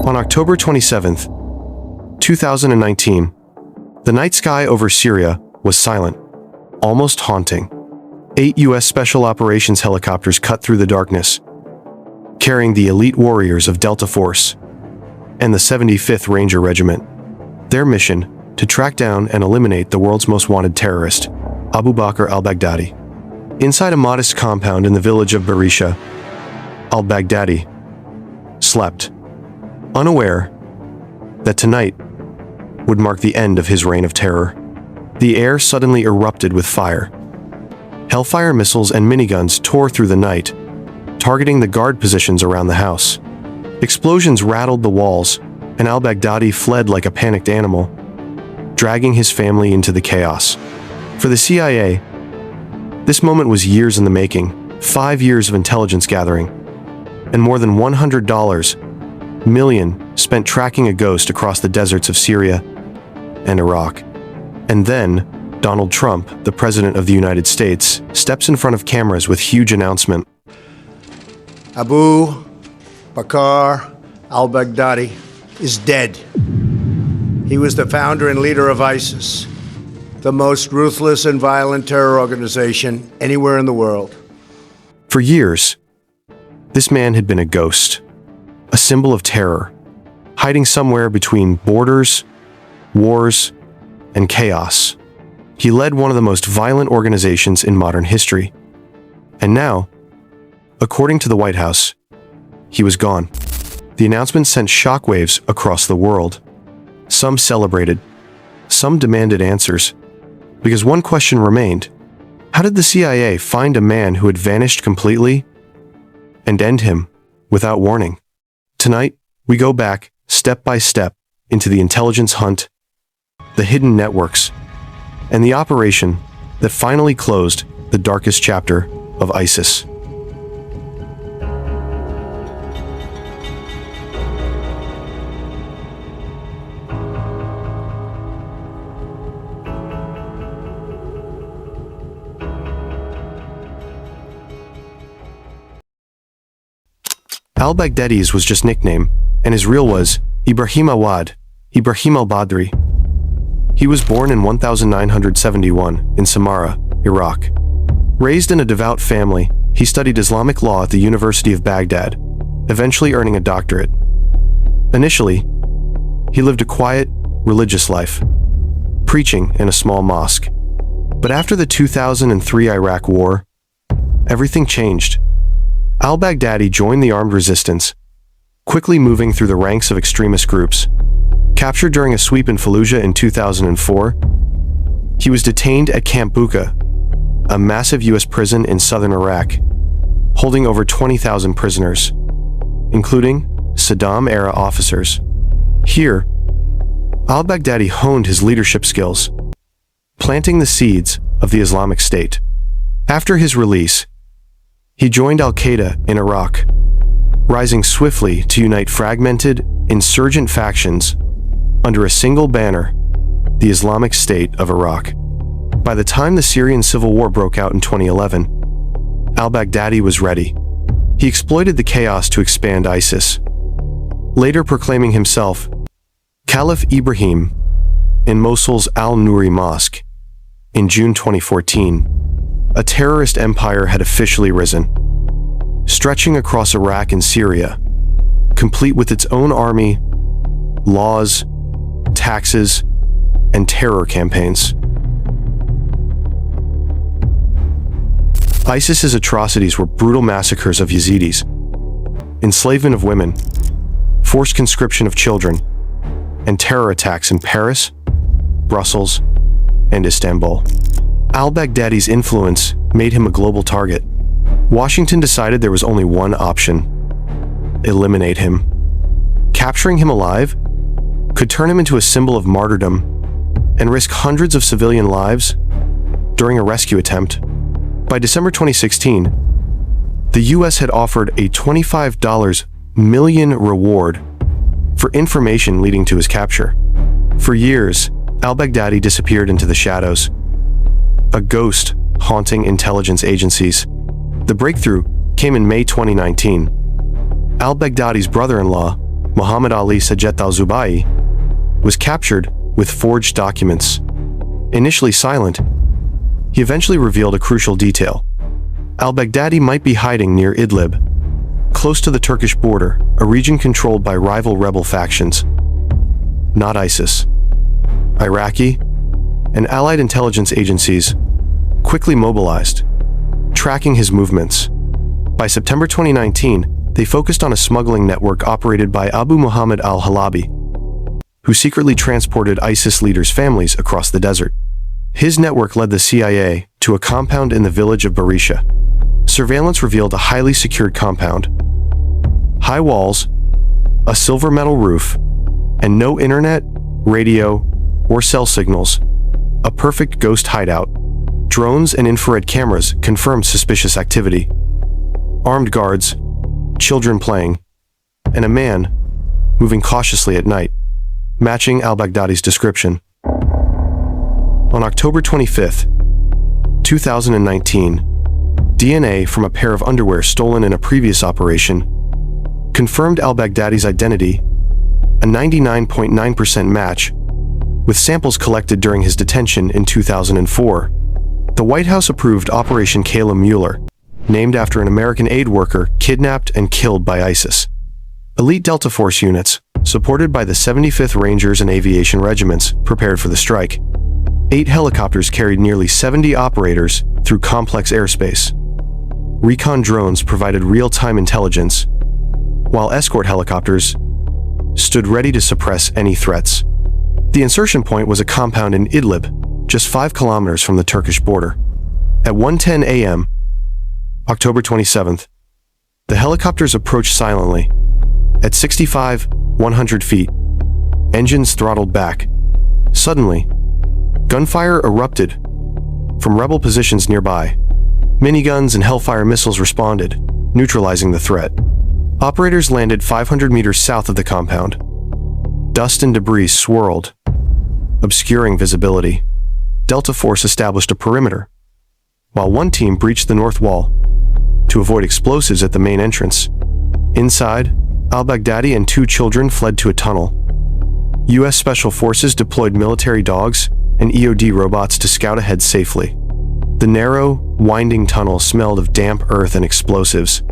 On October 27th, 2019, the night sky over Syria was silent, almost haunting. 8 U.S. Special Operations helicopters cut through the darkness, carrying the elite warriors of Delta Force and the 75th Ranger Regiment. Their mission, to track down and eliminate the world's most wanted terrorist, Abu Bakr al-Baghdadi. Inside a modest compound in the village of Barisha, al-Baghdadi slept, unaware that tonight would mark the end of his reign of terror. The air suddenly erupted with fire. Hellfire missiles and miniguns tore through the night, targeting the guard positions around the house. Explosions rattled the walls, and al-Baghdadi fled like a panicked animal, dragging his family into the chaos. For the CIA, this moment was years in the making, 5 years of intelligence gathering, and more than $100 million spent tracking a ghost across the deserts of Syria and Iraq. And then, Donald Trump, the President of the United States, steps in front of cameras with huge announcement. Abu Bakr al-Baghdadi is dead. He was the founder and leader of ISIS, the most ruthless and violent terror organization anywhere in the world. For years, this man had been a ghost, a symbol of terror, hiding somewhere between borders, wars, and chaos. He led one of the most violent organizations in modern history. And now, according to the White House, he was gone. The announcement sent shockwaves across the world. Some celebrated, some demanded answers, because one question remained: how did the CIA find a man who had vanished completely and end him without warning? Tonight, we go back, step by step, into the intelligence hunt, the hidden networks, and the operation that finally closed the darkest chapter of ISIS. Al-Baghdadi's was just nickname, and his real was Ibrahim Awad, Ibrahim al-Badri. He was born in 1971 in Samarra, Iraq. Raised in a devout family, he studied Islamic law at the University of Baghdad, eventually earning a doctorate. Initially, he lived a quiet, religious life, preaching in a small mosque. But after the 2003 Iraq War, everything changed. Al-Baghdadi joined the armed resistance, quickly moving through the ranks of extremist groups. Captured during a sweep in Fallujah in 2004, he was detained at Camp Bucca, a massive U.S. prison in southern Iraq, holding over 20,000 prisoners, including Saddam-era officers. Here, al-Baghdadi honed his leadership skills, planting the seeds of the Islamic State. After his release, he joined al-Qaeda in Iraq, rising swiftly to unite fragmented, insurgent factions under a single banner, the Islamic State of Iraq. By the time the Syrian civil war broke out in 2011, al-Baghdadi was ready. He exploited the chaos to expand ISIS, later proclaiming himself Caliph Ibrahim in Mosul's Al-Nuri Mosque. In June 2014, a terrorist empire had officially risen, stretching across Iraq and Syria, complete with its own army, laws, taxes, and terror campaigns. ISIS's atrocities were brutal massacres of Yazidis, enslavement of women, forced conscription of children, and terror attacks in Paris, Brussels, and Istanbul. Al-Baghdadi's influence made him a global target. Washington decided there was only one option: eliminate him. Capturing him alive could turn him into a symbol of martyrdom and risk hundreds of civilian lives during a rescue attempt. By December 2016, the U.S. had offered a $25 million reward for information leading to his capture. For years, al-Baghdadi disappeared into the shadows, a ghost haunting intelligence agencies. The breakthrough came in May 2019. Al-Baghdadi's brother-in-law, Muhammad Ali Sajet al-Zubai, was captured with forged documents. Initially silent, he eventually revealed a crucial detail. Al-Baghdadi might be hiding near Idlib, close to the Turkish border, a region controlled by rival rebel factions. Not ISIS. Iraqi and allied intelligence agencies quickly mobilized, tracking his movements. By September 2019, they focused on a smuggling network operated by Abu Muhammad al-Halabi, who secretly transported ISIS leaders' families across the desert. His network led the CIA to a compound in the village of Barisha. Surveillance revealed a highly secured compound. High walls, a silver metal roof, and no internet, radio, or cell signals. A perfect ghost hideout. Drones and infrared cameras confirmed suspicious activity. Armed guards, children playing, and a man moving cautiously at night, matching al-Baghdadi's description. On October 25, 2019, DNA from a pair of underwear stolen in a previous operation confirmed al-Baghdadi's identity, a 99.9% match, with samples collected during his detention in 2004. The White House approved Operation Kayla Mueller, named after an American aid worker kidnapped and killed by ISIS. Elite Delta Force units, supported by the 75th Rangers and Aviation Regiments, prepared for the strike. 8 helicopters carried nearly 70 operators through complex airspace. Recon drones provided real-time intelligence, while escort helicopters stood ready to suppress any threats. The insertion point was a compound in Idlib, just 5 kilometers from the Turkish border. At 1:10 a.m., October 27th, the helicopters approached silently. At 100 feet, engines throttled back. Suddenly, gunfire erupted from rebel positions nearby. Miniguns and Hellfire missiles responded, neutralizing the threat. Operators landed 500 meters south of the compound. Dust and debris swirled, obscuring visibility. Delta Force established a perimeter, while one team breached the north wall to avoid explosives at the main entrance. Inside, al-Baghdadi and 2 children fled to a tunnel. U.S. Special Forces deployed military dogs and EOD robots to scout ahead safely. The narrow, winding tunnel smelled of damp earth and explosives,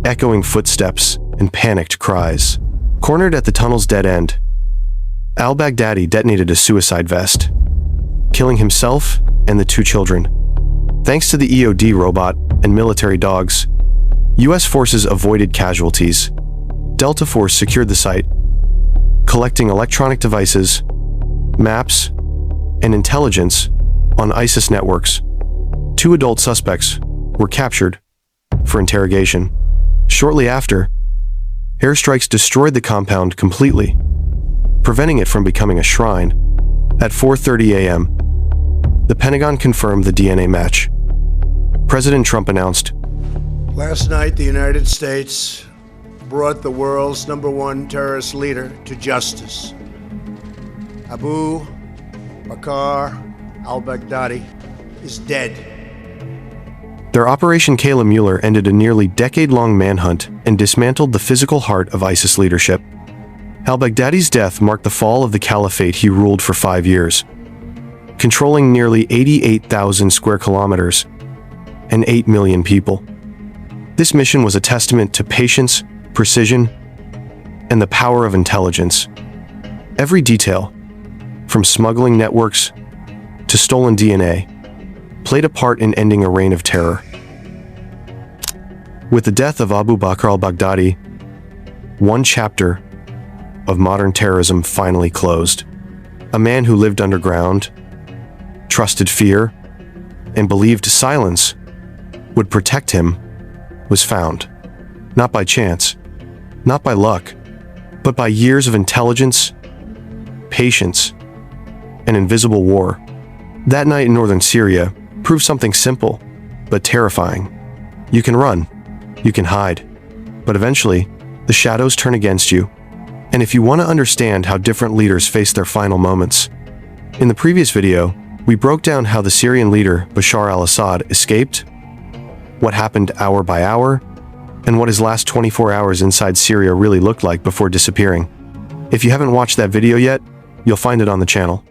echoing footsteps and panicked cries. Cornered at the tunnel's dead end, al-Baghdadi detonated a suicide vest, killing himself and the 2 children. Thanks to the EOD robot and military dogs, U.S. forces avoided casualties. Delta Force secured the site, collecting electronic devices, maps, and intelligence on ISIS networks. 2 adult suspects were captured for interrogation. Shortly after, airstrikes destroyed the compound completely, preventing it from becoming a shrine. At 4:30 a.m., the Pentagon confirmed the DNA match. President Trump announced, Last night, the United States brought the world's #1 terrorist leader to justice. Abu Bakr al-Baghdadi is dead. Their Operation Kayla Mueller ended a nearly decade-long manhunt and dismantled the physical heart of ISIS leadership. Al-Baghdadi's death marked the fall of the caliphate he ruled for 5 years, controlling nearly 88,000 square kilometers and 8 million people. This mission was a testament to patience, precision, and the power of intelligence. Every detail, from smuggling networks to stolen DNA, played a part in ending a reign of terror. With the death of Abu Bakr al-Baghdadi, one chapter of modern terrorism finally closed. A man who lived underground, trusted fear, and believed silence would protect him was found. Not by chance, not by luck, but by years of intelligence, patience, and invisible war. That night in northern Syria proved something simple, but terrifying. You can run, you can hide, but eventually, the shadows turn against you. And if you want to understand how different leaders face their final moments, in the previous video, we broke down how the Syrian leader Bashar al-Assad escaped, what happened hour by hour, and what his last 24 hours inside Syria really looked like before disappearing. If you haven't watched that video yet, you'll find it on the channel.